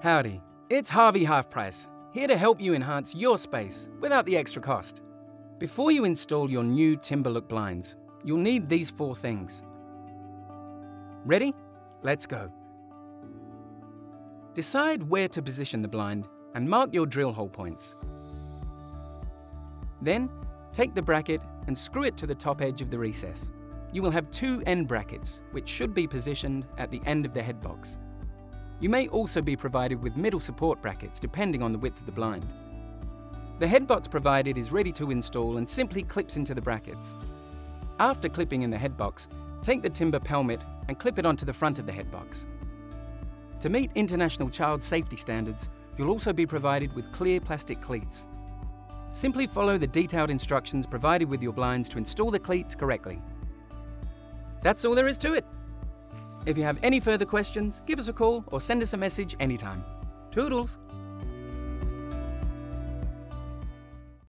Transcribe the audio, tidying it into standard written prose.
Howdy, it's Harvey Half Price, here to help you enhance your space without the extra cost. Before you install your new timber look blinds, you'll need these 4 things. Ready? Let's go. Decide where to position the blind and mark your drill hole points. Then, take the bracket and screw it to the top edge of the recess. You will have 2 end brackets, which should be positioned at the end of the head box. You may also be provided with middle support brackets depending on the width of the blind. The head box provided is ready to install and simply clips into the brackets. After clipping in the head box, take the timber pelmet and clip it onto the front of the head box. To meet international child safety standards, you'll also be provided with clear plastic cleats. Simply follow the detailed instructions provided with your blinds to install the cleats correctly. That's all there is to it. If you have any further questions, give us a call or send us a message anytime. Toodles!